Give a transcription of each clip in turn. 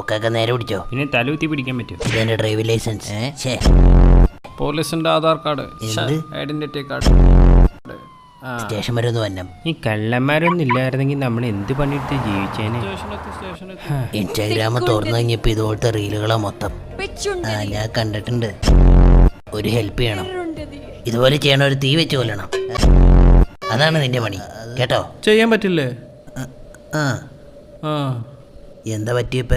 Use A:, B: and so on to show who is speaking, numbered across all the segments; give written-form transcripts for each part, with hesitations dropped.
A: തോക്കൊക്കെ നേരെ പിടിച്ചോ.
B: പിന്നെ തലൂത്തി പിടിക്കാൻ പറ്റും.
A: ഇതെന്റെ ഡ്രൈവിംഗ് ലൈസൻസ്.
B: പോലീസിന്റെ Aadhaar card, identity card.
A: Station വരെ ഒന്ന് വന്നം.
B: ഈ കള്ളന്മാരൊന്നും ഇല്ലായിരുന്നെങ്കിൽ നമ്മൾ എന്ത് പണിയെടുത്ത് ജീവിച്ചേനെ.
A: ഇൻസ്റ്റാഗ്രാം തുറന്നു കഴിഞ്ഞപ്പോ ഇതുപോലത്തെ റീലുകളാ മൊത്തം. ഞാൻ കണ്ടിട്ടുണ്ട്. ഒരു ഹെൽപ്പ് ചെയ്യണം. ഇതുപോലെ ചെയ്യണ ഒരു തീ വെച്ച് കൊല്ലണം. അതാണ് നിന്റെ പണി കേട്ടോ.
B: ചെയ്യാൻ പറ്റില്ലേ?
A: എന്താ പറ്റിയപ്പ?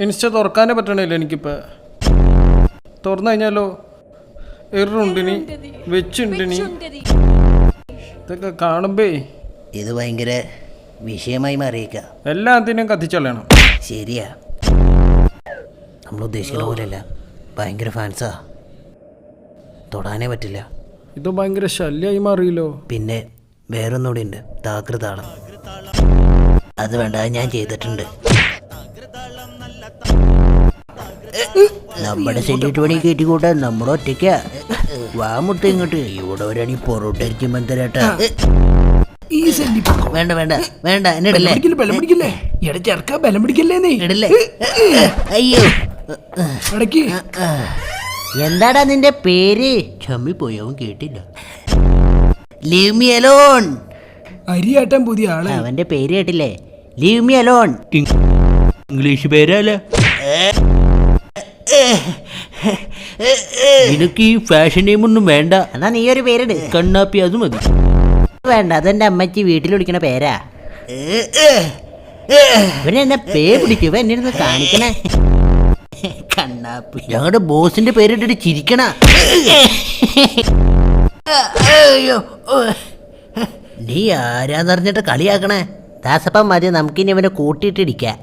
B: ഇൻസ്റ്റ തുറക്കാനേ പറ്റണില്ല എനിക്കിപ്പോ. തുറന്നു കഴിഞ്ഞാലോ എറുണ്ടിനി വെച്ചുണ്ടിനി ഇതൊക്കെ കാണുമ്പേ
A: ഇത് ഭയങ്കര വിഷയമായി മാറിയേക്ക.
B: എല്ലാത്തിനും കത്തിച്ചളയണം.
A: ശരിയാ, നമ്മൾ ഉദ്ദേശിക്കുന്ന പോലെയല്ല. ഭയങ്കര ഫാൻസാ, തൊടാനേ പറ്റില്ല.
B: ഇത് ഭയങ്കര ശല്യമായി മാറിയല്ലോ.
A: പിന്നെ വേറൊന്നുകൂടി ഉണ്ട്, താകൃതാളം. അത് വേണ്ട, ഞാൻ ചെയ്തിട്ടുണ്ട്. നമ്മുടെ സെല്യൂട്ട് പണി കയറ്റിക്കൂട്ടാ, നമ്മുടെ ഒറ്റയ്ക്ക. വാ മുട്ട ഇങ്ങോട്ട്. ഇവിടെ ഒരാണി പൊറോട്ട അരിക്കും ബന്ധരാട്ടാ. വേണ്ട വേണ്ട വേണ്ട, എന്നെ ഇടല്ലേ. ഇടല്ലേ. അയ്യോ, എന്താടാ നിന്റെ പേര്? ചമ്മി പോയവൻ കേട്ടില്ല. Leave me alone.
C: അരിയാട്ടം പുതിയ ആള്.
A: അവന്റെ പേര് കേട്ടില്ലേ? Leave me alone.
B: ഇംഗ്ലീഷ് പേരല്ലേ?
A: നിനക്ക് ഈ ഫാഷൻ നെയിമൊന്നും വേണ്ട. എന്നാ നീ ഒരു പേരിട്.
B: കണ്ണാപ്പി, അത് മതി.
A: വേണ്ട, അതെന്റെ അമ്മച്ചി വീട്ടിൽ വിളിക്കണ പേരാ. ഇവനെ എന്നെ പേ പിടിച്ചു. ഇവ എന്നെ കാണിക്കണേ. കണ്ണാപ്പി. ഞങ്ങളുടെ ബോസിന്റെ പേരിട്ടിട്ട് ചിരിക്കണ. നീ ആരാന്നറിഞ്ഞിട്ട് കളിയാക്കണേ. ദാസപ്പം മതി, നമുക്കിനി അവനെ കൂട്ടിയിട്ടിരിക്കാം.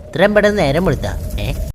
A: ഇത്രയും പെട്ടെന്ന് നേരം വിളിത്താ.